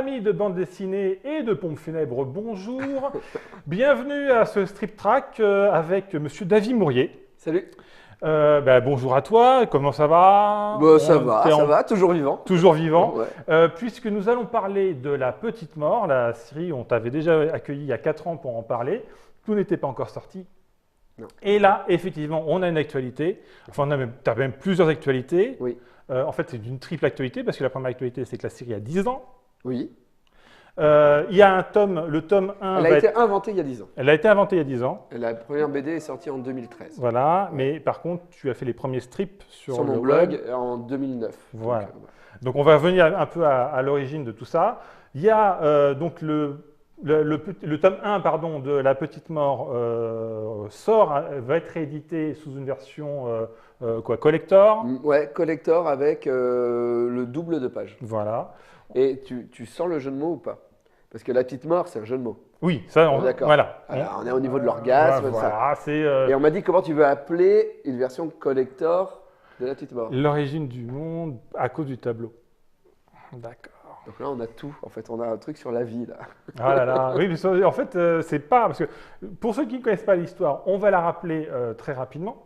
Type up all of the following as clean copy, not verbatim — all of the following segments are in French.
Amis de bande dessinée et de pompes funèbres, bonjour. Bienvenue à ce Strip Track avec Monsieur David Mourier. Salut. Bonjour à toi, comment ça va? Bon, ça va, toujours vivant. Toujours vivant. Ouais. Puisque nous allons parler de La Petite Mort, la série, on t'avait déjà accueilli il y a 4 ans pour en parler. Tout n'était pas encore sorti. Non. Et là, effectivement, on a une actualité. Enfin, tu as même plusieurs actualités. Oui. En fait, c'est une triple actualité, parce que la première actualité, c'est que la série a 10 ans. Oui. Il y a un tome, le tome 1. Elle a été inventée il y a 10 ans. Elle a été inventée il y a 10 ans. La première BD est sortie en 2013. Voilà, Ouais. mais par contre, tu as fait les premiers strips sur mon le blog web. en 2009. Voilà. Donc, on va revenir un peu à l'origine de tout ça. Il y a donc le tome 1 pardon, de La Petite Mort va être réédité sous une version collector. Ouais, collector avec le double de page. Voilà. Et tu sens le jeu de mots ou pas? Parce que La Petite Mort, c'est un jeu de mots. Oui, ça, D'accord. voilà. Alors, on est au niveau de l'orgasme. Voilà, c'est Et on m'a dit comment tu veux appeler une version collector de La Petite Mort. l'origine du monde à cause du tableau. D'accord. Donc là, on a tout. En fait, on a un truc sur la vie, là. Ah là là, oui, mais en fait, c'est pas. Parce que pour ceux qui ne connaissent pas l'histoire, on va la rappeler très rapidement.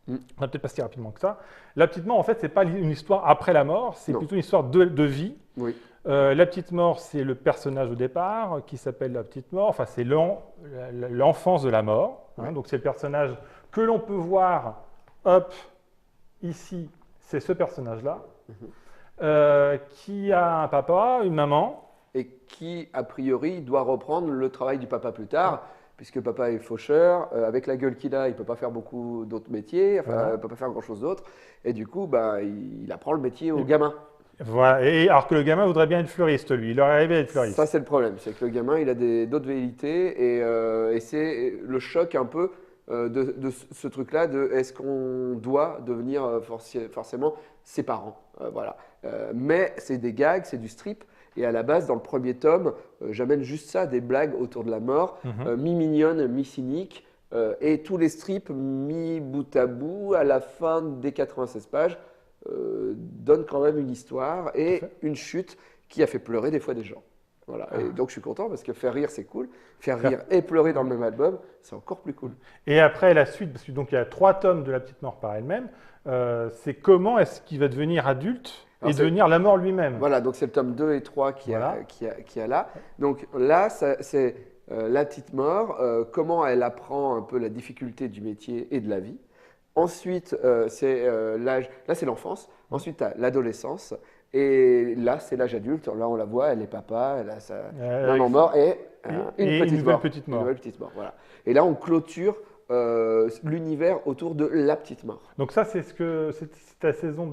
On va peut-être pas si rapidement que ça. La Petite Mort, en fait, c'est pas une histoire après la mort, c'est Non. plutôt une histoire de vie. Oui. La Petite Mort, c'est le personnage au départ qui s'appelle La Petite Mort. Enfin, c'est l'enfance de la mort. Hein. Ouais. Donc, c'est le personnage que l'on peut voir, hop, ici, c'est ce personnage-là, qui a un papa, une maman. Et qui, a priori, doit reprendre le travail du papa plus tard, puisque papa est faucheur, avec la gueule qu'il a, il ne peut pas faire beaucoup d'autres métiers, enfin, il ne peut pas faire grand-chose d'autre, et du coup, il apprend le métier au gamin. Voilà. Et alors que le gamin voudrait bien être fleuriste, lui, il aurait rêvé d'être fleuriste. Ça, c'est le problème, c'est que le gamin, il a d'autres velléités, et c'est le choc un peu de ce truc-là, de est-ce qu'on doit devenir forcément ses parents, voilà. Mais c'est des gags, c'est du strip. Et à la base, dans le premier tome, j'amène juste ça, des blagues autour de la mort, mi-mignonne, mi-cynique, et tous les strips mis bout à bout, à la fin des 96 pages, donnent quand même une histoire et une chute qui a fait pleurer des fois des gens. Voilà. Et donc je suis content parce que faire rire, c'est cool. Faire rire et pleurer dans le même album, c'est encore plus cool. Et après, la suite, parce que donc il y a 3 tomes de La Petite Mort par elle-même, c'est comment est-ce qu'il va devenir adulte et devenir la mort lui-même. Voilà, donc c'est le tome 2 et 3 qui a là. Donc là, c'est La Petite Mort, comment elle apprend un peu la difficulté du métier et de la vie. Ensuite, c'est l'âge, là c'est l'enfance. Ensuite, tu as l'adolescence. Et là, c'est l'âge adulte. Là, on la voit, elle est papa, elle a sa maman mort et une nouvelle petite mort. Voilà. Et là, on clôture l'univers autour de La Petite Mort. Donc ça, c'était la saison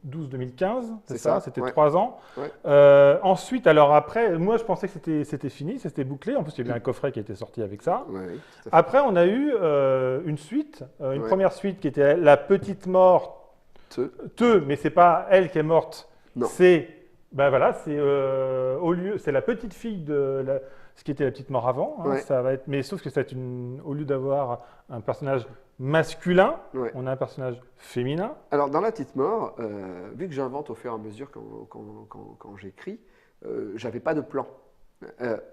2012-2015, c'est ça? C'était ouais. 3 ans. Ouais. Ensuite, alors après, moi, je pensais que c'était fini, c'était bouclé. En plus, il y avait un coffret qui était sorti avec ça. Ouais, oui, après, on a eu une suite, une première suite qui était La Petite Mort. Mais c'est pas elle qui est morte. Non. C'est c'est la petite fille de ce qui était La Petite Mort avant. Hein, ça va être, mais sauf que au lieu d'avoir un personnage masculin, on a un personnage féminin. Alors dans La Petite Mort, vu que j'invente au fur et à mesure quand j'écris, j'avais pas de plan.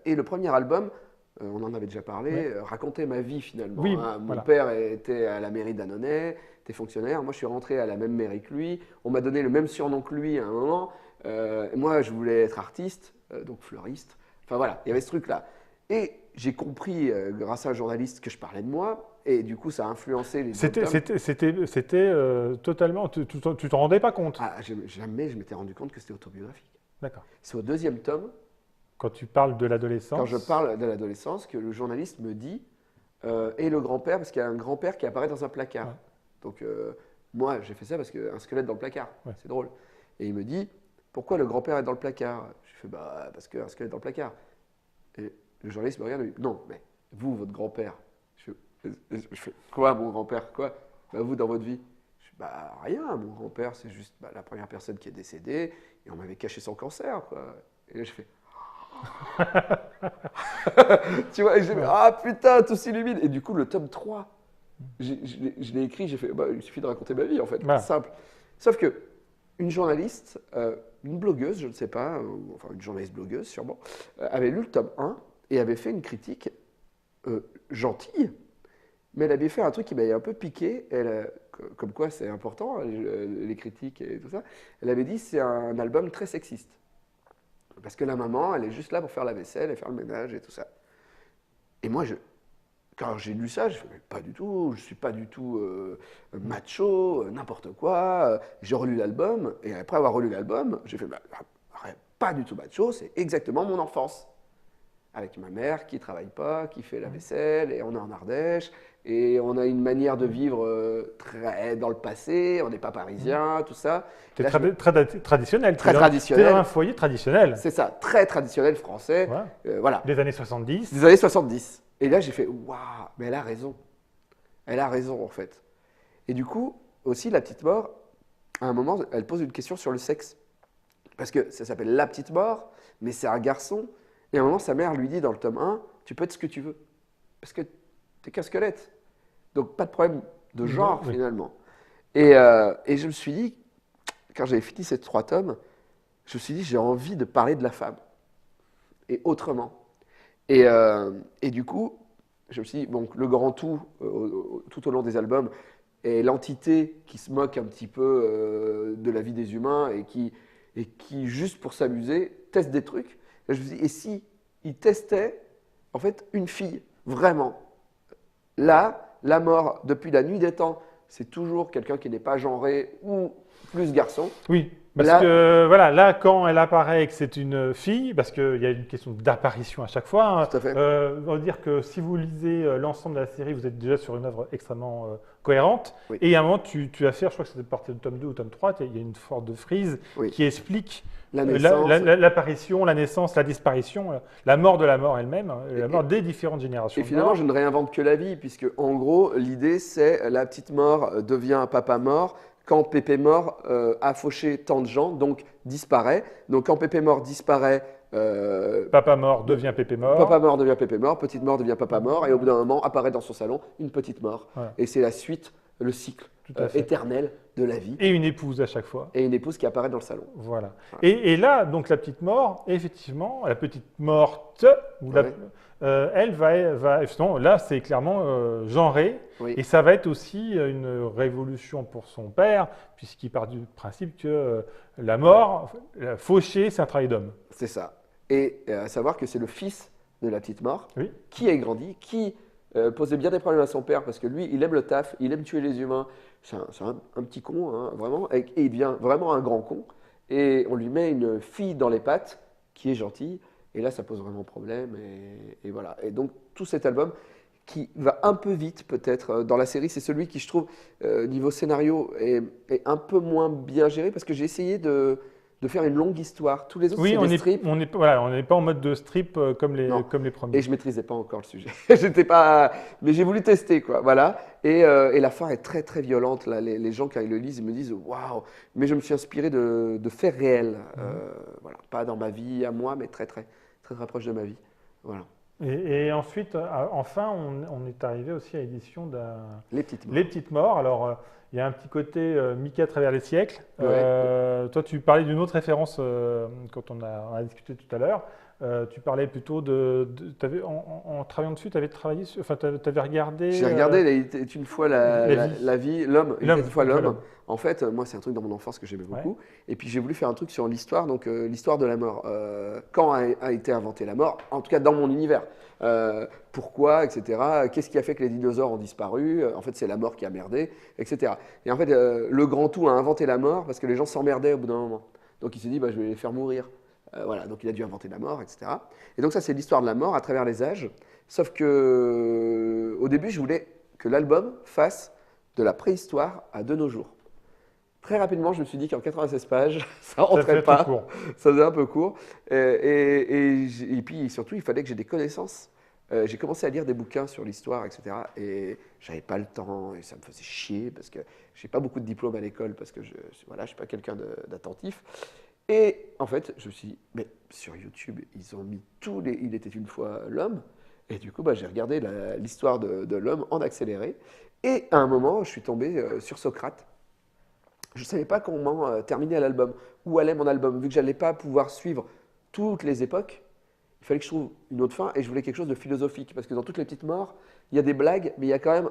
Et le premier album, on en avait déjà parlé, racontait ma vie finalement. Oui, Mon père était à la mairie d'Annonay, était fonctionnaire. Moi, je suis rentré à la même mairie que lui. On m'a donné le même surnom que lui à un moment. Moi, je voulais être artiste, donc fleuriste. Enfin voilà, il y avait ce truc-là. Et j'ai compris, grâce à un journaliste, que je parlais de moi. Et du coup, ça a influencé les autres tomes. C'était totalement... Tu t'en rendais pas compte? Jamais je m'étais rendu compte que c'était autobiographique. D'accord. C'est au deuxième tome. Quand tu parles de l'adolescence. Quand je parle de l'adolescence, que le journaliste me dit, et le grand-père, parce qu'il y a un grand-père qui apparaît dans un placard. Ouais. Donc moi, j'ai fait ça parce qu'un squelette dans le placard, c'est drôle. Et il me dit, pourquoi le grand-père est dans le placard? Je fais, parce qu'un squelette dans le placard. Et le journaliste me regarde et me dit, non, mais vous, votre grand-père. Je fais, quoi, mon grand-père? Quoi? Vous, dans votre vie? Je fais, rien, mon grand-père, c'est juste la première personne qui est décédée, et on m'avait caché son cancer, quoi. Et là, je fais, tu vois, et j'ai fait, putain, tout s'illumine. Et du coup, le tome 3, je l'ai écrit, j'ai fait, il suffit de raconter ma vie, en fait, simple. Sauf que une journaliste une blogueuse, je ne sais pas, enfin une journaliste blogueuse sûrement, avait lu le tome 1 et avait fait une critique gentille, mais elle avait fait un truc qui m'avait un peu piqué, comme quoi c'est important, les critiques et tout ça. Elle avait dit c'est un album très sexiste. Parce que la maman, elle est juste là pour faire la vaisselle et faire le ménage et tout ça. Et moi, quand j'ai lu ça, je me suis pas du tout, je suis pas du tout macho, n'importe quoi. J'ai relu l'album, et après avoir relu l'album, j'ai fait, pas du tout macho, c'est exactement mon enfance. Avec ma mère qui travaille pas, qui fait la vaisselle, et on est en Ardèche, et on a une manière de vivre très dans le passé, on n'est pas parisien, tout ça. C'est Là, traditionnel. Très T'es traditionnel. dans un foyer traditionnel. C'est ça, très traditionnel français. Voilà. Voilà. Des années 70. Des années 70. Et là, j'ai fait, waouh, mais elle a raison. Elle a raison, en fait. Et du coup, aussi, la petite mort, à un moment, elle pose une question sur le sexe. Parce que ça s'appelle La Petite Mort, mais c'est un garçon. Et à un moment, sa mère lui dit dans le tome 1, tu peux être ce que tu veux. Parce que t'es qu'un squelette. Donc, pas de problème de genre, Oui. finalement. Et je me suis dit, quand j'avais fini ces 3 tomes, je me suis dit, j'ai envie de parler de la femme. Et autrement. Et du coup, je me suis dit, bon, le grand tout, tout au long des albums, est l'entité qui se moque un petit peu de la vie des humains et qui juste pour s'amuser, teste des trucs. Et je me suis dit, et si il testait, en fait, une fille, vraiment. Là, la mort, depuis la nuit des temps, c'est toujours quelqu'un qui n'est pas genré ou plus garçon. Oui, parce Là- que voilà, là, quand elle apparaît et que c'est une fille, parce qu'il y a une question d'apparition à chaque fois, hein, Tout à fait. on va dire que si vous lisez l'ensemble de la série, vous êtes déjà sur une œuvre extrêmement cohérente. Oui. Et à un moment, tu as fait, je crois que c'était parti de tome 2 ou tome 3, il y a une sorte de frise Oui. qui explique La naissance. l'apparition, la naissance, la disparition, la mort de la mort elle-même, la mort des différentes générations. Et de finalement, morts. je ne réinvente que la vie, puisque en gros, l'idée, c'est la petite mort devient un papa mort quand Pépé mort a fauché tant de gens, donc disparaît. Donc quand Pépé mort disparaît, Papa mort devient Pépé mort. papa mort devient Pépé mort, petite mort devient papa mort, et au bout d'un moment apparaît dans son salon une petite mort. Voilà. Et c'est la suite, le cycle Tout à fait. éternel de la vie. Et une épouse à chaque fois. Et une épouse qui apparaît dans le salon. Voilà. Voilà. Et là, donc la petite mort, effectivement, la petite morte, ou Ouais. elle va justement, là c'est clairement genré, Oui. et ça va être aussi une révolution pour son père, puisqu'il part du principe que la mort, faucher, c'est un travail d'homme. C'est ça. Et à savoir que c'est le fils de la petite mort Oui. qui est grandi, qui posait bien des problèmes à son père parce que lui, il aime le taf, il aime tuer les humains. C'est un petit con, hein, vraiment. Et il devient vraiment un grand con. Et on lui met une fille dans les pattes qui est gentille. Et là, ça pose vraiment problème. Et voilà. Et donc, tout cet album qui va un peu vite peut-être dans la série, c'est celui qui, je trouve, niveau scénario, est un peu moins bien géré parce que j'ai essayé de faire une longue histoire. Tous les autres, Oui, c'est on des n'est strips. voilà, on n'est pas en mode de strip comme Non. les premiers. Et je maîtrisais pas encore le sujet. J'étais pas, mais j'ai voulu tester quoi. Voilà. Et la fin est très très violente. Là, les gens quand ils le lisent, ils me disent waouh. Mais je me suis inspiré de faits réels. Voilà, pas dans ma vie à moi, mais très très très très proche de ma vie. Voilà. Et ensuite, enfin, on est arrivé aussi à l'édition Les petites morts. Les Petites Morts. Alors, il y a un petit côté Mickey à travers les siècles. Ouais. Toi, tu parlais d'une autre référence quand on a discuté tout à l'heure. Tu parlais plutôt en travaillant dessus, tu avais travaillé, enfin, tu avais regardé. J'ai regardé Il était une fois la vie, l'homme, il était une fois l'homme. l'homme. En fait, moi, c'est un truc dans mon enfance que j'aimais beaucoup. Ouais. Et puis, j'ai voulu faire un truc sur l'histoire, donc l'histoire de la mort. Quand a été inventée la mort, en tout cas dans mon univers. Pourquoi, etc. Qu'est-ce qui a fait que les dinosaures ont disparu? En fait, c'est la mort qui a merdé, etc. Et en fait, le grand tout a inventé la mort parce que les gens s'emmerdaient au bout d'un moment. Donc, il s'est dit, bah, je vais les faire mourir. Voilà, donc il a dû inventer la mort, etc. Et donc ça, c'est l'histoire de la mort à travers les âges. Sauf que au début, je voulais que l'album fasse de la préhistoire à de nos jours. Très rapidement, je me suis dit qu'en 96 pages, ça rentrait fait pas. tout court. Ça faisait un peu court. Et puis surtout, il fallait que j'ai des connaissances. J'ai commencé à lire des bouquins sur l'histoire, etc. Et j'avais pas le temps et ça me faisait chier parce que j'ai pas beaucoup de diplômes à l'école parce que je suis pas quelqu'un d'attentif. Et en fait, je me suis dit, mais sur YouTube, ils ont mis tous les Il était une fois l'homme. Et du coup, bah, j'ai regardé l'histoire de l'homme en accéléré. Et à un moment, je suis tombé sur Socrate. je ne savais pas comment terminer l'album, où allait mon album. Vu que j'allais pas pouvoir suivre toutes les époques, il fallait que je trouve une autre fin et je voulais quelque chose de philosophique. Parce que dans toutes les petites morts, il y a des blagues, mais il y a quand même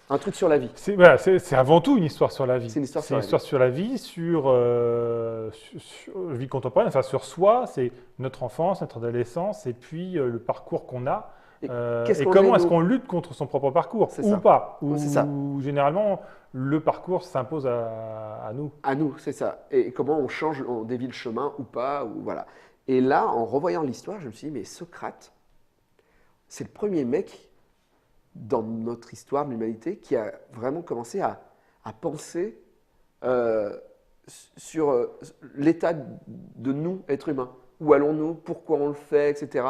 un truc sur la vie. Voilà, c'est avant tout une histoire sur la vie. C'est une histoire C'est sur une la vie. histoire sur la vie, sur vie contemporaine, enfin sur soi, c'est notre enfance, notre adolescence, et puis le parcours qu'on a. Et qu'est-ce Et qu'on comment est, est-ce nous? qu'on lutte contre son propre parcours, C'est ou ça. pas, C'est ça. ou généralement le parcours s'impose à nous. À nous, c'est ça. Et comment on change, on dévie le chemin ou pas, ou voilà. Et là, en revoyant l'histoire, je me suis dit, mais Socrate, c'est le premier mec dans notre histoire de l'humanité qui a vraiment commencé à penser euh, sur l'état de nous, êtres humains. Où allons-nous, pourquoi on le fait, etc.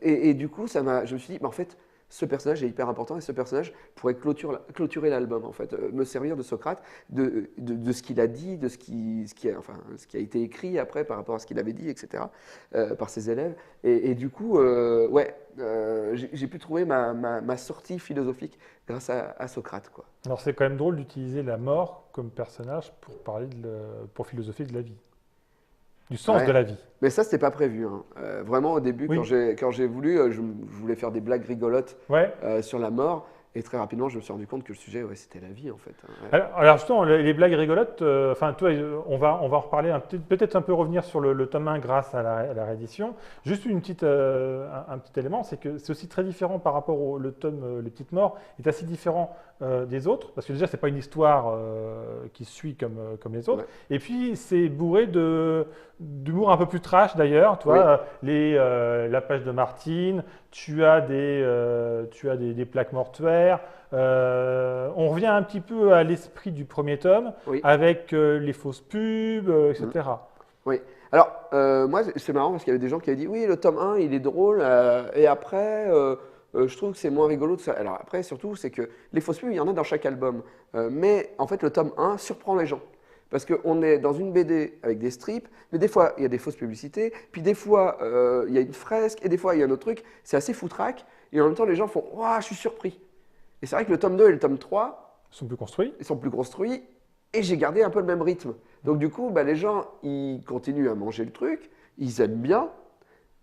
Et du coup, je me suis dit, mais en fait, ce personnage est hyper important et ce personnage pourrait clôturer l'album, en fait, me servir de Socrate, de ce qu'il a dit, de ce qui a été écrit après par rapport à ce qu'il avait dit, etc., par ses élèves. Et du coup, ouais, j'ai pu trouver ma sortie philosophique grâce à Socrate, quoi. Alors c'est quand même drôle d'utiliser la mort comme personnage pour parler pour philosopher de la vie, du sens de Ouais. la vie. Mais ça, c'était pas prévu, hein. Vraiment, au début, Oui, quand j'ai voulu, je voulais faire des blagues rigolotes ouais. sur la mort. Et très rapidement, je me suis rendu compte que le sujet, ouais, c'était la vie, en fait, hein. Ouais. Alors justement, les blagues rigolotes, enfin toi, on va en reparler, peut-être un peu revenir sur le tome 1 grâce à la réédition. Juste un petit élément, c'est que c'est aussi très différent par rapport le tome Les Petites Morts, est assez différent des autres, parce que déjà, c'est pas une histoire qui suit comme les autres. Ouais. Et puis, c'est bourré d'humour un peu plus trash d'ailleurs, tu Oui. vois, la page de Martine, tu as des plaques mortuaires. On revient un petit peu à l'esprit du premier tome, Oui. avec les fausses pubs, etc. Oui. Alors, moi, c'est marrant parce qu'il y avait des gens qui avaient dit oui, le tome 1, il est drôle, et après, je trouve que c'est moins rigolo. Tout ça. Alors, après, surtout, c'est que les fausses pubs, il y en a dans chaque album. Mais en fait, le tome 1 surprend les gens. Parce qu'on est dans une BD avec des strips, mais des fois, il y a des fausses publicités, puis des fois, il y a une fresque, et des fois, il y a un autre truc. C'est assez foutraque, et en même temps, les gens font waouh, je suis surpris. Et c'est vrai que le tome 2 et le tome 3, Ils sont plus construits. ils sont plus construits et j'ai gardé un peu le même rythme. Donc du coup, bah, les gens, ils continuent à manger le truc, ils aiment bien,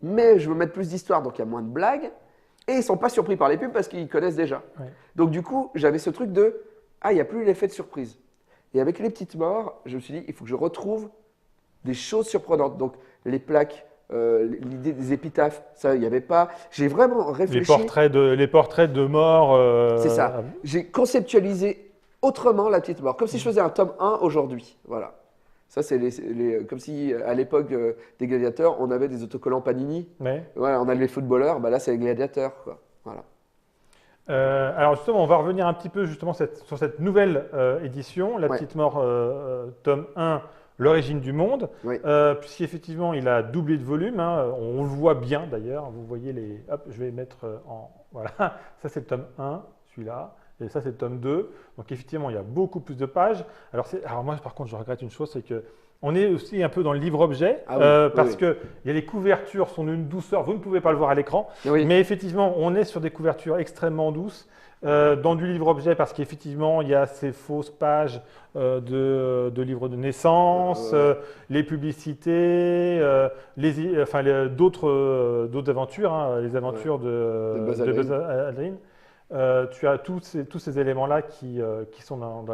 mais je veux mettre plus d'histoire, donc il y a moins de blagues, et ils sont pas surpris par les pubs parce qu'ils connaissent déjà. Ouais. Donc du coup, j'avais ce truc de, ah, il n'y a plus l'effet de surprise. Et avec les petites morts, je me suis dit, il faut que je retrouve des choses surprenantes. Donc les plaques, l'idée des épitaphes, ça, il n'y avait pas. J'ai vraiment réfléchi. Les portraits de morts. C'est ça. J'ai conceptualisé autrement la petite mort, comme si je faisais un tome 1 aujourd'hui. Voilà. Ça, c'est comme si à l'époque des gladiateurs, on avait des autocollants Panini. Mais, Voilà, on a les footballeurs, bah là, c'est les gladiateurs, quoi. Voilà. alors justement, on va revenir un petit peu justement sur cette nouvelle édition, La Ouais. Petite Mort, tome 1, L'origine du monde, Oui. puisqu'effectivement il a doublé de volume, hein, on le voit bien d'ailleurs, vous voyez les... Hop, je vais mettre en... Voilà, ça c'est le tome 1, celui-là, et ça c'est le tome 2, donc effectivement il y a beaucoup plus de pages. Alors moi par contre je regrette une chose, c'est que on est aussi un peu dans le livre-objet, Ah oui, oui, parce oui. que les couvertures sont d'une douceur, vous ne pouvez pas le voir à l'écran, Oui. mais effectivement, on est sur des couvertures extrêmement douces, dans du livre-objet, parce qu'effectivement, il y a ces fausses pages de livres de naissance, les publicités, d'autres aventures, hein, les aventures De Buzz de Buzz Aldrin. Aldrin. Tu as tous ces éléments-là qui sont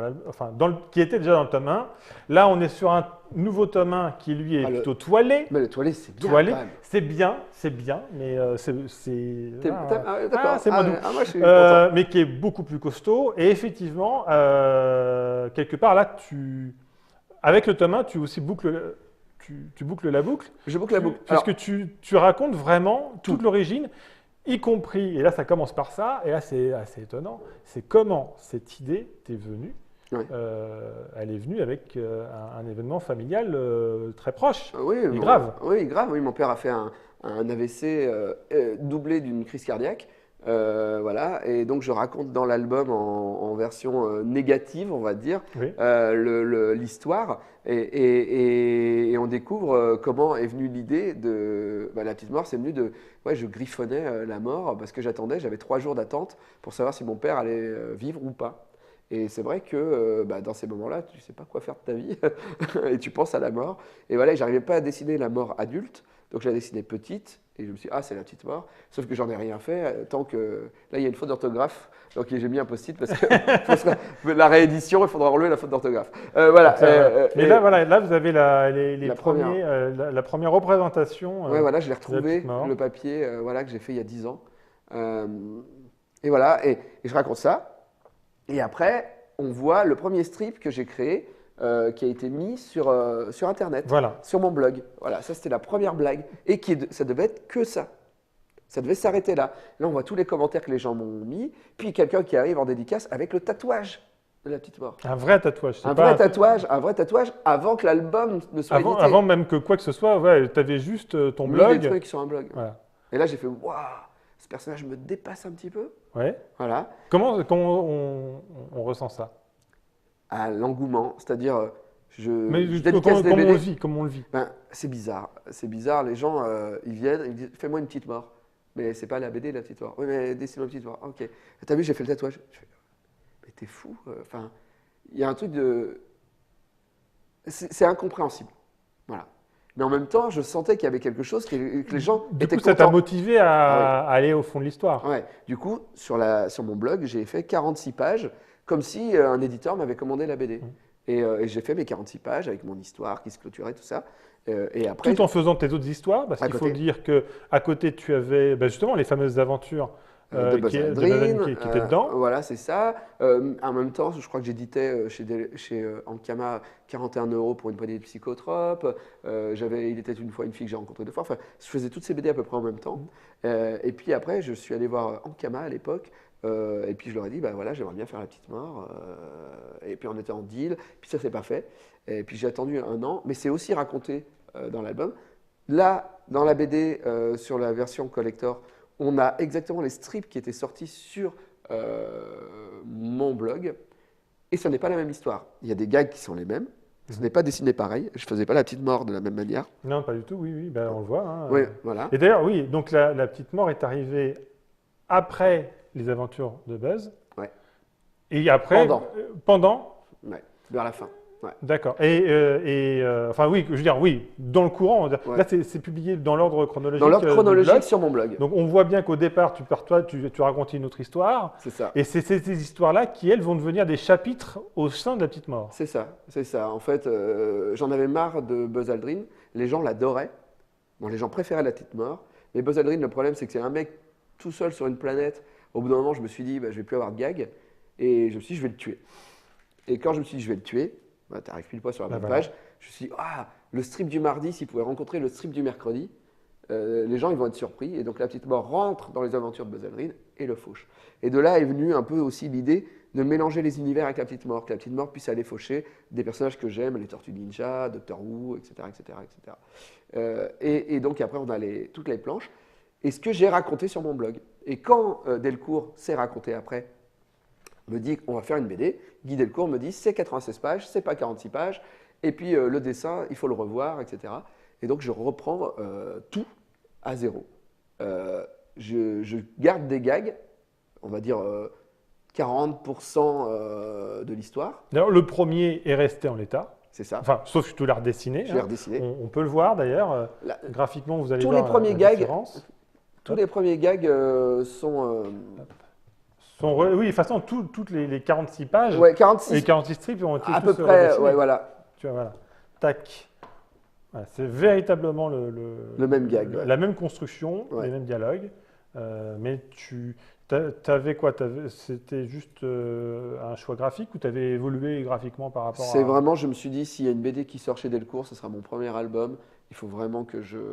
qui étaient déjà dans le tome 1. Là, on est sur un nouveau tome 1 qui, lui, est Ah, plutôt toilé. Mais le toilé, c'est bien Toilé, quand même. c'est bien, mais D'accord. c'est moins doux. Moi, je suis content. Mais qui est beaucoup plus costaud. Et effectivement, quelque part, là, avec le tome 1, tu aussi boucles, tu boucles la boucle. Je boucle la boucle. Alors, Puisque tu racontes vraiment toute l'origine, y compris, et là, ça commence par ça, et là, c'est assez étonnant, c'est comment cette idée t'est venue. Ouais. Elle est venue avec un événement familial très proche. oui, et grave. Oui, grave. Oui, mon père a fait un AVC doublé d'une crise cardiaque. Voilà, et donc je raconte dans l'album en version négative, on va dire, Oui. l'histoire, et on découvre comment est venue l'idée de la petite mort. C'est venu de, ouais, je griffonnais la mort parce que j'avais 3 jours d'attente pour savoir si mon père allait vivre ou pas. Et c'est vrai que dans ces moments-là, tu ne sais pas quoi faire de ta vie et tu penses à la mort. Et voilà, j'arrivais pas à dessiner la mort adulte, donc je la dessinais petite et je me suis dit, ah, c'est la petite mort. Sauf que j'en ai rien fait tant que. Là, il y a une faute d'orthographe, donc j'ai mis un post-it parce que la réédition, il faudra enlever la faute d'orthographe. Voilà. Donc, mais là, voilà, là, vous avez les La première. premiers, la première représentation Ouais, voilà, je l'ai de la petite retrouvé, mort. le papier voilà, que j'ai fait il y a 10 ans. Euh, et voilà, et je raconte ça. Et après, on voit le premier strip que j'ai créé qui a été mis sur Internet, Voilà. sur mon blog. Voilà, ça c'était la première blague. Et ça devait être que ça. Ça devait s'arrêter là. Là, on voit tous les commentaires que les gens m'ont mis. Puis quelqu'un qui arrive en dédicace avec le tatouage de la petite mort. Un vrai tatouage. Un vrai tatouage avant que l'album ne soit édité. Avant même que quoi que ce soit, ouais, tu avais juste ton Mis blog. des trucs sur un blog. Voilà. Et là, j'ai fait waouh, ce personnage me dépasse un petit peu. Ouais. Voilà. Comment on ressent ça? À l'engouement, c'est-à-dire Mais je dédicace des comment on BD. le vit? Comment on le vit? Ben, c'est bizarre. Les gens, ils viennent, ils me disent, fais-moi une petite mort. Mais c'est pas la BD, la petite mort. Oui, mais dessine-moi une petite mort. Ok. T'as vu, j'ai fait le tatouage. Je fais, mais t'es fou. Enfin, il y a un truc de. C'est incompréhensible. Voilà. Mais en même temps, je sentais qu'il y avait quelque chose que les gens Du étaient coup, ça t'a contents. motivé à aller au fond de l'histoire. Ouais. Du coup, sur mon blog, j'ai fait 46 pages, comme si un éditeur m'avait commandé la BD. Et j'ai fait mes 46 pages avec mon histoire qui se clôturait, tout ça. Et après, Tout en faisant tes autres histoires, parce À qu'il faut côté. dire qu'à côté, tu avais justement les fameuses aventures de Buzz de Aldrin, qui étaient dedans. voilà, c'est ça. En même temps, je crois que j'éditais chez Ankama 41 € pour une poignée de psychotropes. Il était une fois une fille que j'ai rencontrée 2 fois. Enfin, je faisais toutes ces BD à peu près en même temps. Et puis après, je suis allé voir Ankama à l'époque. Et puis je leur ai dit, bah voilà, j'aimerais bien faire la petite mort. Et puis on était en deal. Puis ça s'est pas fait. Et puis j'ai attendu 1 an. Mais c'est aussi raconté dans l'album. Là, dans la BD, sur la version collector, on a exactement les strips qui étaient sortis sur mon blog. Et ce n'est pas la même histoire. Il y a des gags qui sont les mêmes. Ce n'est pas dessiné pareil. Je ne faisais pas la petite mort de la même manière. Non, pas du tout, oui, ben, on le voit. Hein. Oui, voilà. Et d'ailleurs, oui, donc la petite mort est arrivée après les aventures de Buzz. Ouais. Et après, pendant Ouais, vers la fin. Ouais. D'accord. Enfin oui, je veux dire, oui, dans le courant. On va dire. Ouais. Là, c'est publié dans l'ordre chronologique. Dans l'ordre du chronologique blog. sur mon blog. Donc on voit bien qu'au départ, tu racontais une autre histoire. C'est ça. Et c'est ces histoires-là qui, elles, vont devenir des chapitres au sein de la petite mort. C'est ça, c'est ça. En fait, j'en avais marre de Buzz Aldrin. Les gens l'adoraient. Bon, les gens préféraient la petite mort. Mais Buzz Aldrin, le problème, c'est que c'est un mec tout seul sur une planète. Au bout d'un moment, je me suis dit, bah, je vais plus avoir de gag. Et je me suis dit, je vais le tuer. Et quand je me suis dit, je vais le tuer, bah, tu arrives pile poil sur la même page. Je me suis dit, ah, le strip du mardi, s'il pouvait rencontrer le strip du mercredi, les gens ils vont être surpris. Et donc la petite mort rentre dans les aventures de Buzz Aldrin et le fauche. Et de là est venue un peu aussi l'idée de mélanger les univers avec la petite mort, que la petite mort puisse aller faucher des personnages que j'aime, les Tortues Ninja, Doctor Who, etc. etc., etc. Et donc après on a toutes les planches. Et ce que j'ai raconté sur mon blog. Et quand Delcourt s'est raconté après, me dit qu'on va faire une BD, Guy Delcourt me dit c'est 96 pages, c'est pas 46 pages, et puis le dessin, il faut le revoir, etc. Et donc je reprends tout à zéro. Je garde des gags, on va dire 40% de l'histoire. D'ailleurs, le premier est resté en l'état. C'est ça. Enfin, sauf que tu l'as redessiné. Je l'ai redessiné. On peut le voir d'ailleurs. Graphiquement, vous allez tous voir les premiers la gags, différence. Tous les premiers gags sont... Oui, de toute façon, toutes les 46 pages, ouais, 46, les 46 strips ont été à tous peu près, redessinés. ouais, voilà. Tu vois, voilà. Tac. Voilà, c'est véritablement le même gag. La même construction, Ouais. les mêmes dialogues. Mais t'avais quoi? C'était juste un choix graphique ou tu avais évolué graphiquement par rapport C'est vraiment, je me suis dit, s'il y a une BD qui sort chez Delcourt, ce sera mon premier album. Il faut vraiment que je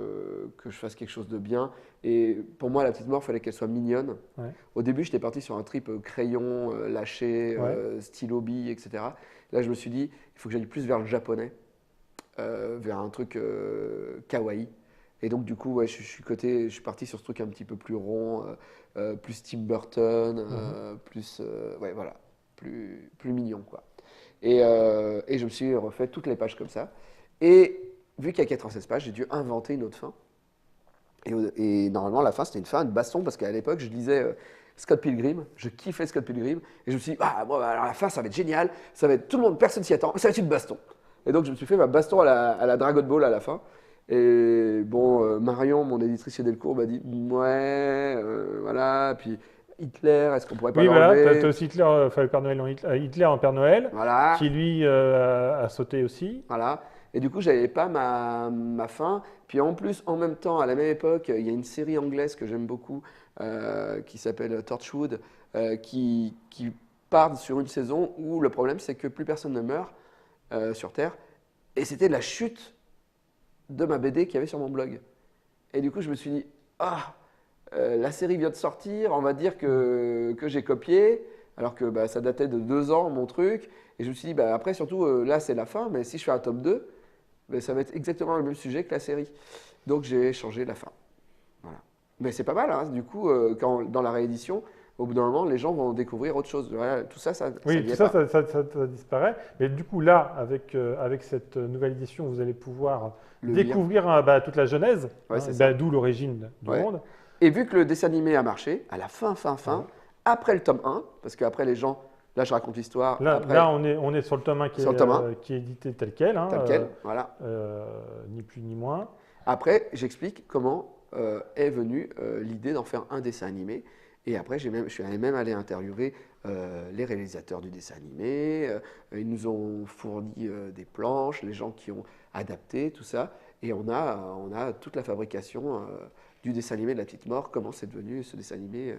fasse quelque chose de bien. Et pour moi, la petite mort, il fallait qu'elle soit mignonne. Ouais. Au début, j'étais parti sur un trip crayon, lâché, stylo bille, etc. Là, je me suis dit, il faut que j'aille plus vers le japonais, vers un truc kawaii. Et donc, du coup, ouais, je suis parti sur ce truc un petit peu plus rond, plus Tim Burton, plus, ouais, voilà, plus mignon, quoi. Et je me suis refait toutes les pages comme ça. Et vu qu'il y a 96 pages, j'ai dû inventer une autre fin. Et normalement, la fin, c'était une fin de baston, parce qu'à l'époque, je lisais Scott Pilgrim. Je kiffais Scott Pilgrim. Et je me suis dit, ah, bon, alors à la fin, ça va être génial. Ça va être tout le monde, personne s'y attend. Ça va être une baston. Et donc, je me suis fait ma baston à la Dragon Ball à la fin. Et bon, Marion, mon éditrice chez Delcourt, m'a dit, ouais, voilà. Puis Hitler, est-ce qu'on pourrait pas Oui, voilà, tu l'enlever? as aussi Hitler, enfin, le Père Noël Hitler en Père Noël, Voilà. qui lui a sauté aussi. Voilà. Et du coup, j'avais pas ma fin. Puis en plus, en même temps, à la même époque, il y a une série anglaise que j'aime beaucoup qui s'appelle Torchwood, qui part sur une saison où le problème, c'est que plus personne ne meurt sur Terre. Et c'était la chute de ma BD qu'il y avait sur mon blog. Et du coup, je me suis dit, ah, la série vient de sortir, on va dire que j'ai copié, alors que bah, ça datait de 2 ans, mon truc. Et je me suis dit, bah, après, surtout, là, c'est la fin, mais si je fais un tome 2, bah, ça va être exactement le même sujet que la série. Donc, j'ai changé la fin. Voilà. Mais c'est pas mal, hein. Du coup, dans la réédition, au bout d'un moment, les gens vont découvrir autre chose. Voilà, tout ça, ça Oui, n'y tout est ça, pas. ça disparaît. Mais du coup, là, avec cette nouvelle édition, vous allez pouvoir Le lire. découvrir toute la genèse, Ouais, c'est ça. d'où l'origine du Ouais. monde. Et vu que le dessin animé a marché, à la fin, Ouais. après le tome 1, parce qu'après les gens, là je raconte l'histoire, Là, après là, on est sur le tome 1 sur le tome 1, qui est édité tel quel, hein, tel quel, voilà. ni plus ni moins. Après, j'explique comment est venue l'idée d'en faire un dessin animé. Et après, je suis même allé interviewer les réalisateurs du dessin animé. Ils nous ont fourni des planches, les gens qui ont adapté, tout ça. Et on a toute la fabrication du dessin animé de La Petite Mort, comment c'est devenu ce dessin animé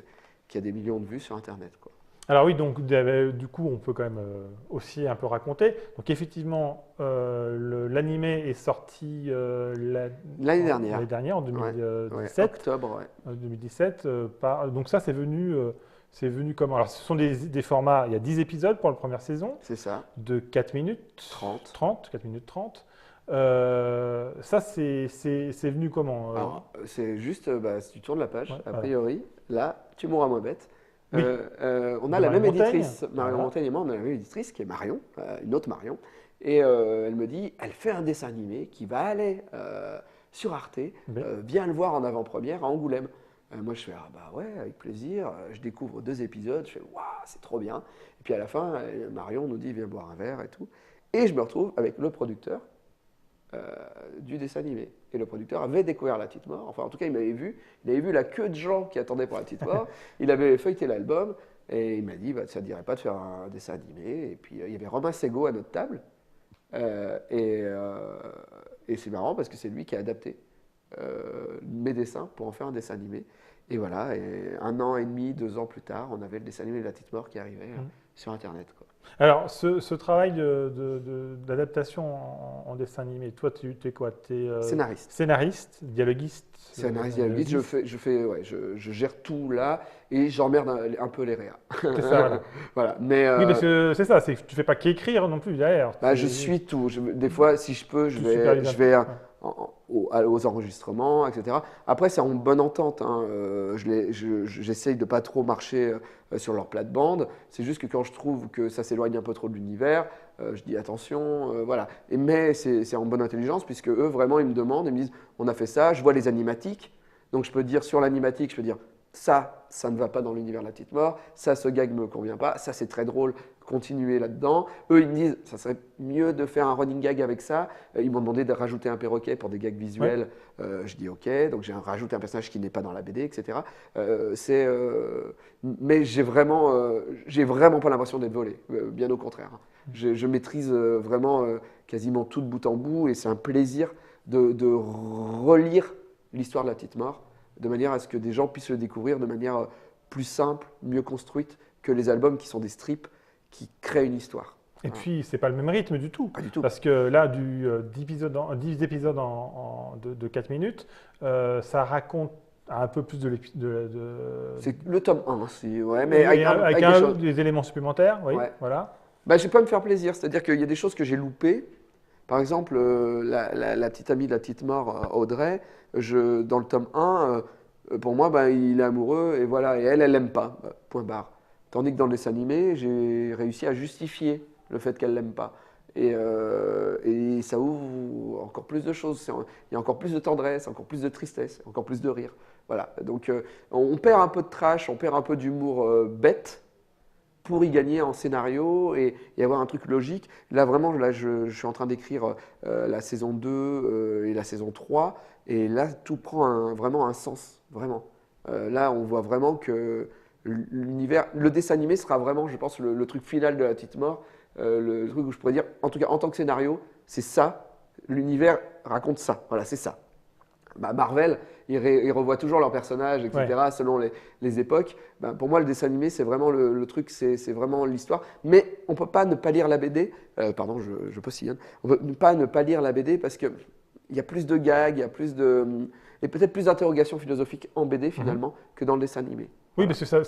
qui a des millions de vues sur Internet, quoi. Alors oui, donc du coup, on peut quand même aussi un peu raconter. Donc effectivement, l'animé est sorti L'année dernière. l'année dernière, en Ouais, 2017. octobre, ouais. 2017 donc ça, c'est venu comment? Alors, ce sont des formats, il y a 10 épisodes pour la première saison, C'est ça. de 4 minutes 30. 4 minutes 30. Ça, c'est venu comment? Alors, c'est juste, bah, si tu tournes la page, Ouais, a voilà. priori, là, tu mourras moins bête. Oui. On a De la même Marion Montaigne. éditrice, Marion Voilà. Montaigne et moi, on a la même éditrice qui est Marion, une autre Marion. Et elle me dit, elle fait un dessin animé qui va aller sur Arte, Mais- viens le voir en avant-première à Angoulême. Moi, je fais, ah bah ouais, avec plaisir. Je découvre 2 épisodes, je fais, waouh, c'est trop bien. Et puis à la fin, Marion nous dit, viens boire un verre et tout. Et je me retrouve avec le producteur du dessin animé. Et le producteur avait découvert La Petite Mort. Enfin, en tout cas, il avait vu la queue de gens qui attendaient pour La Petite Mort. Il avait feuilleté l'album et il m'a dit, bah, ça ne dirait pas de faire un dessin animé. Et puis, il y avait Romain Sego à notre table. Et c'est marrant parce que c'est lui qui a adapté mes dessins pour en faire un dessin animé. Et voilà, et 1 an et demi, 2 ans plus tard, on avait le dessin animé de La Petite Mort qui arrivait sur Internet, quoi. Alors, ce travail d'adaptation en dessin animé, toi, tu es quoi? Tu es Scénariste. scénariste, dialoguiste? Scénariste, dialoguiste, je gère tout là et j'emmerde un peu les réas. C'est ça, voilà. Voilà, mais Oui, parce que c'est ça, c'est que tu fais pas qu'écrire non plus derrière. bah, je suis tout. Des fois, si je peux, Tu supervises je vais un peu. aux enregistrements, etc. Après, c'est en bonne entente, hein. J'essaye de ne pas trop marcher sur leur plate-bande. C'est juste que quand je trouve que ça s'éloigne un peu trop de l'univers, je dis attention, voilà. Mais c'est en bonne intelligence, puisque eux, vraiment, ils me demandent, ils me disent, on a fait ça, je vois les animatiques. Donc, je peux dire sur l'animatique, je peux dire, ça ne va pas dans l'univers de La Petite Mort, ça, ce gag ne me convient pas, ça, c'est très drôle, continuez là-dedans. Eux, ils me disent, ça serait mieux de faire un running gag avec ça. Ils m'ont demandé de rajouter un perroquet pour des gags visuels. Je dis OK, donc j'ai rajouté un personnage qui n'est pas dans la BD, etc. Mais j'ai vraiment pas l'impression d'être volé, bien au contraire. Je maîtrise vraiment quasiment tout de bout en bout et c'est un plaisir de relire l'histoire de La Petite Mort de manière à ce que des gens puissent le découvrir de manière plus simple, mieux construite que les albums qui sont des strips qui créent une histoire. Et puis, c'est pas le même rythme du tout. Pas du tout. Parce que là, 10 épisodes, 10 épisodes de 4 minutes, ça raconte un peu plus de... C'est le tome 1, ouais, mais avec des choses. des éléments supplémentaires, oui, Ouais. voilà. Bah, je vais pas me faire plaisir, c'est-à-dire qu'il y a des choses que j'ai loupées. Par exemple, la petite amie de La Petite Mort, Audrey, dans le tome 1, pour moi, bah, il est amoureux et voilà, et elle l'aime pas, point barre. Tandis que dans le dessin animé, j'ai réussi à justifier le fait qu'elle l'aime pas. Et ça ouvre encore plus de choses. Il y a encore plus de tendresse, encore plus de tristesse, encore plus de rire. Voilà. Donc on perd un peu de trash, on perd un peu d'humour bête pour y gagner en scénario et avoir un truc logique. Là, vraiment, là, je suis en train d'écrire la saison 2 et la saison 3. Et là, tout prend vraiment un sens. Vraiment. Là, on voit vraiment que l'univers, le dessin animé sera vraiment, je pense, le truc final de la petite mort. Le truc où je pourrais dire, en tout cas, en tant que scénario, c'est ça. L'univers raconte ça. Voilà, c'est ça. Bah, Marvel, ils revoient toujours leurs personnages, etc., Ouais. selon les époques. Bah, pour moi, le dessin animé, c'est vraiment le truc, c'est vraiment l'histoire. Mais on ne peut pas ne pas lire la BD. Pardon, je postillonne. On ne peut pas ne pas lire la BD parce qu'il y a plus de gags, il y a plus de. Et peut-être plus d'interrogations philosophiques en BD Mhm. finalement que dans le dessin animé. Oui, Voilà. parce que ça,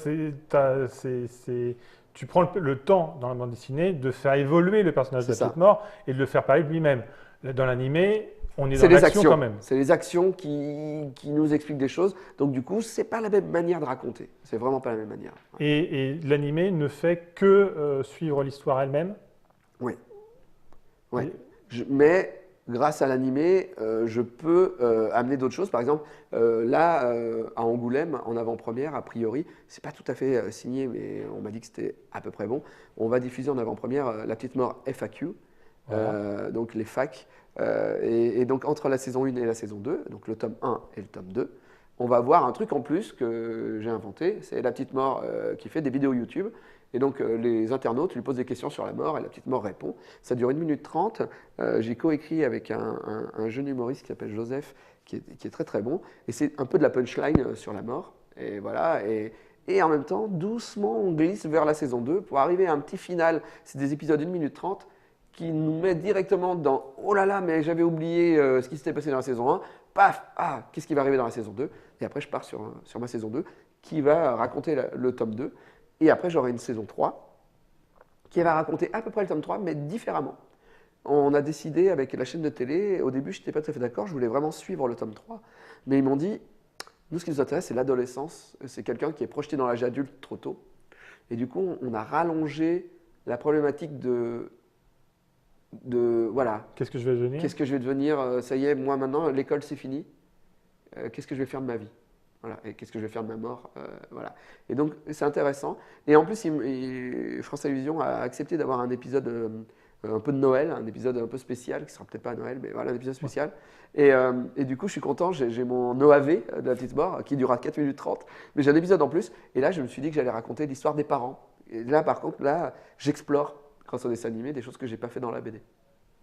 tu prends le temps dans la bande dessinée de faire évoluer le personnage de C'est la petite ça. mort et de le faire parler de lui-même. Dans l'animé, on est C'est dans les l'action quand actions. même. C'est les actions qui nous expliquent des choses. Donc du coup, c'est pas la même manière de raconter. C'est vraiment pas la même manière. Et l'animé ne fait que suivre l'histoire elle-même. Oui. Ouais. Et- Mais grâce à l'animé, je peux amener d'autres choses. Par exemple, là, à Angoulême, en avant-première, a priori, c'est pas tout à fait signé, mais on m'a dit que c'était à peu près bon. On va diffuser en avant-première La Petite Mort FAQ, Voilà. donc les facs. Et donc entre la saison 1 et la saison 2, donc le tome 1 et le tome 2, on va voir un truc en plus que j'ai inventé. C'est La Petite Mort qui fait des vidéos YouTube. Et donc les internautes lui posent des questions sur la mort et la petite mort répond. Ça dure 1 minute 30. J'ai coécrit avec un jeune humoriste qui s'appelle Joseph, qui est très très bon. Et c'est un peu de la punchline sur la mort. Et voilà. Et en même temps, doucement, on glisse vers la saison 2 pour arriver à un petit final. C'est des épisodes 1 minute 30 qui nous met directement dans oh là là, mais j'avais oublié ce qui s'était passé dans la saison 1. Paf, ah, qu'est-ce qui va arriver dans la saison 2? Et après, je pars sur ma saison 2 qui va raconter le tome 2. Et après, j'aurai une saison 3 qui va raconter à peu près le tome 3, mais différemment. On a décidé avec la chaîne de télé, au début, je n'étais pas tout à fait d'accord, je voulais vraiment suivre le tome 3. Mais ils m'ont dit, nous, ce qui nous intéresse, c'est l'adolescence. C'est quelqu'un qui est projeté dans l'âge adulte trop tôt. Et du coup, on a rallongé la problématique voilà, Qu'est-ce que je vais devenir? qu'est-ce que je vais devenir? Ça y est, moi maintenant, l'école, c'est fini. Qu'est-ce que je vais faire de ma vie? Voilà. Et qu'est-ce que je vais faire de ma mort? Voilà. Et donc, c'est intéressant. Et en plus, France Télévisions a accepté d'avoir un épisode un peu de Noël, un épisode un peu spécial, qui sera peut-être pas à Noël, mais voilà, un épisode Ouais. spécial. Et du coup, je suis content, j'ai mon OAV de la petite mort qui durera 4 minutes 30, mais j'ai un épisode en plus. Et là, je me suis dit que j'allais raconter l'histoire des parents. Et là, par contre, là, j'explore, grâce au dessin animé, des choses que j'ai pas fait dans la BD.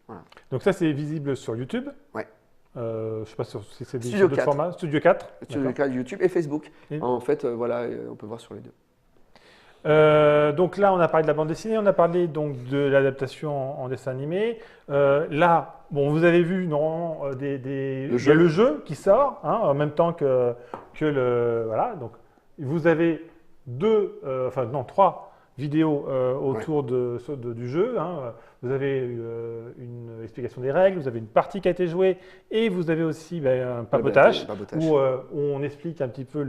Voilà. Donc ça, c'est visible sur YouTube. Ouais. Je ne sais pas si c'est Studio sur d'autres 4. formats. Studio 4. Sur le D'accord. canal YouTube et Facebook. Et- En fait, voilà, on peut voir sur les deux. Donc là, on a parlé de la bande dessinée, on a parlé donc de l'adaptation en dessin animé. Là, bon, vous avez vu normalement Le il y a jeu. le jeu qui sort hein, en même temps que le voilà. Donc vous avez enfin non, trois vidéos autour du jeu. Hein. Vous avez une explication des règles, vous avez une partie qui a été jouée et vous avez aussi un papotage Papotage. où on explique un petit peu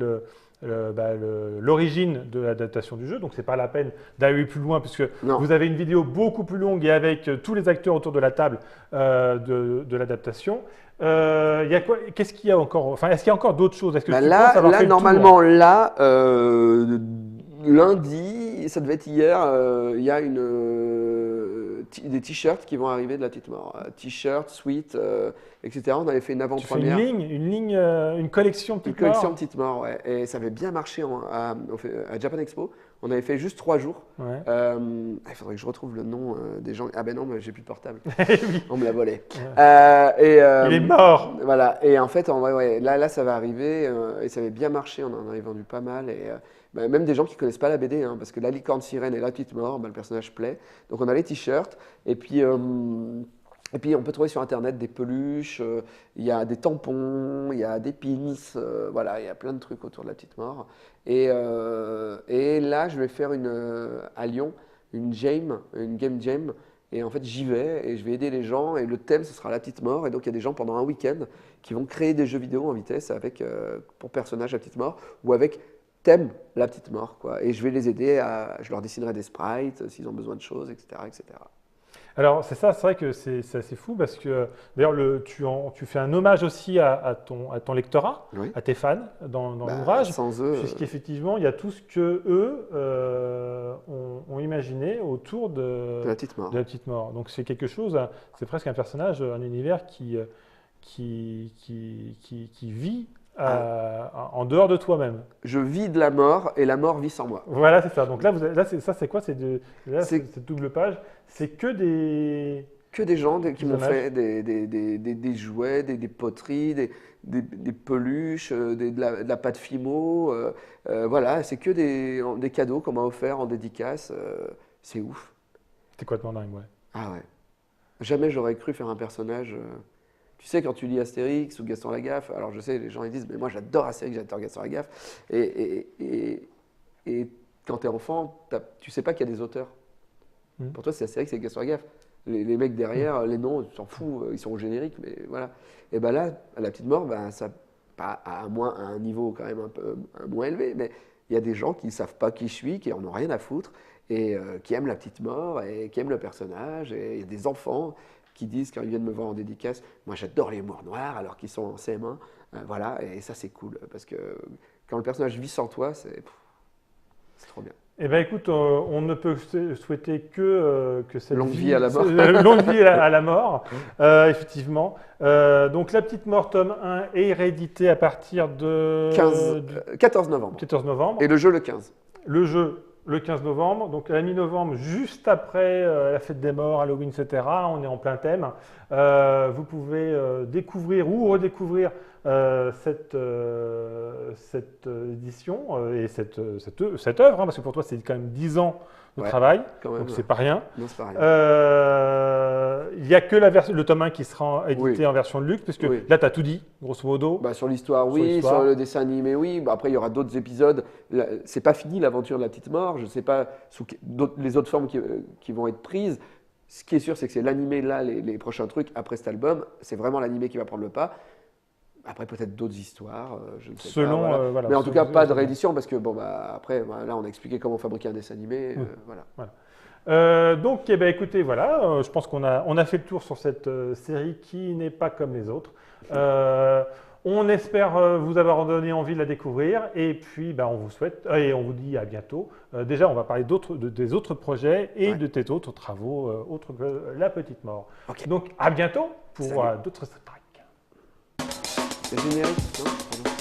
l'origine de l'adaptation du jeu. Donc, ce n'est pas la peine d'aller plus loin puisque Non. vous avez une vidéo beaucoup plus longue et avec tous les acteurs autour de la table de l'adaptation. Qu'est-ce qu'il y a encore? Enfin, est-ce qu'il y a encore d'autres choses? Est-ce que Bah tu penses avoir fait le tour? normalement, là, lundi, ça devait être hier, il y a des t-shirts qui vont arriver de la petite mort. T-shirts, suites, etc. On avait fait une Tu fais une avant-première. ligne, une collection Une petite collection mort? Petite Mort, ouais. Et ça avait bien marché à Japan Expo. On avait fait juste 3 jours. Ouais. Il faudrait que je retrouve le nom des gens. Ah ben non, mais j'ai plus de portable. Oui. On me l'a volé. Ouais. Il est mort. Voilà. Et en fait, ouais, là, ça va arriver. Et ça avait bien marché. On en avait vendu pas mal. Et même des gens qui connaissent pas la BD, hein, parce que la licorne sirène et la petite mort, le personnage plaît. Donc on a les t-shirts. Et puis on peut trouver sur Internet des peluches, il y a des tampons, il y a des pins, voilà, il y a plein de trucs autour de la petite mort. Et là, je vais faire à Lyon une game jam. Et en fait, j'y vais et je vais aider les gens. Et le thème, ce sera la petite mort. Et donc, il y a des gens pendant un week-end qui vont créer des jeux vidéo en vitesse avec, pour personnage la petite mort ou avec thème la petite mort, quoi. Et je vais les aider je leur dessinerai des sprites s'ils ont besoin de choses, etc., etc. Alors, c'est ça, c'est vrai que c'est assez fou parce que d'ailleurs, tu fais un hommage aussi à ton lectorat, Oui. à tes fans dans Bah, l'ouvrage, sans eux, puisqu'effectivement, il y a tout ce que eux ont imaginé autour de la petite mort. de la petite mort. Donc, c'est quelque chose, c'est presque un personnage, un univers qui vit Ah, en dehors de toi-même. je vis de la mort et la mort vit sans moi. Voilà, c'est ça. Donc là, ça, c'est quoi? Là, C'est cette double page, c'est que des que des gens qui m'ont hommages. fait des jouets, des poteries, des peluches, de la pâte Fimo. Voilà, c'est que des cadeaux qu'on m'a offerts en dédicace. C'est ouf. C'est complètement dingue, ouais. Ah ouais. Jamais j'aurais cru faire un personnage. Tu sais, quand tu lis Astérix ou Gaston Lagaffe, alors je sais, les gens ils disent, mais moi j'adore Astérix, j'adore Gaston Lagaffe. Et quand tu es enfant, tu sais pas qu'il y a des auteurs. Mm. Pour toi, c'est Astérix et Gaston Lagaffe. Les mecs derrière, les noms, tu t'en fous, ils sont au générique, mais voilà. Et ben là, à la petite mort, ben, ça, pas à, moins, à un niveau quand même un moins élevé, mais il y a des gens qui ne savent pas qui je suis, qui en ont rien à foutre, et qui aiment la petite mort, et qui aiment le personnage, et il y a des enfants qui disent, quand ils viennent me voir en dédicace, moi j'adore les humours noirs, alors qu'ils sont en CM1, voilà, et ça c'est cool, parce que quand le personnage vit sans toi, c'est trop bien. Eh bien, écoute, on ne peut souhaiter que cette Longue vie à la mort. longue vie à la mort, effectivement. Donc, La Petite Mort, tome 1 est réédité à partir de 14 novembre. 14 novembre. Et le jeu le 15. Le jeu, le 15 novembre. Donc, à la mi-novembre, juste après la fête des morts, Halloween, etc. On est en plein thème. Vous pouvez découvrir ou redécouvrir cette édition et cette œuvre, hein, parce que pour toi, c'est quand même 10 ans de Ouais, travail, quand même. donc c'est pas rien. Non, c'est pas rien. Il n'y a que le tome 1 qui sera édité Oui. en version de luxe, parce que Oui. là, tu as tout dit, grosso modo. Bah, sur l'histoire, Sur oui. l'histoire. Sur le dessin animé, oui. Bah, après, il y aura d'autres épisodes. C'est pas fini l'aventure de la petite mort. Je ne sais pas les autres formes qui vont être prises. Ce qui est sûr, c'est que c'est l'animé, là, les prochains trucs après cet album. C'est vraiment l'animé qui va prendre le pas. Après, peut-être d'autres histoires, je ne sais Selon, pas. Voilà. voilà, Mais en tout cas, selon- pas de réédition, parce que, bon, bah, après, voilà, là, on a expliqué comment fabriquer un dessin animé. Oui. Voilà. Donc, eh ben, écoutez, voilà, je pense qu'on a fait le tour sur cette série qui n'est pas comme les autres. On espère vous avoir donné envie de la découvrir et puis ben, on vous souhaite et on vous dit à bientôt. Déjà, on va parler des autres projets et Ouais. de tes autres travaux, autres que La Petite Mort. Ok. Donc, à bientôt pour Salut. d'autres strikes. C'est générique, non? Pardon.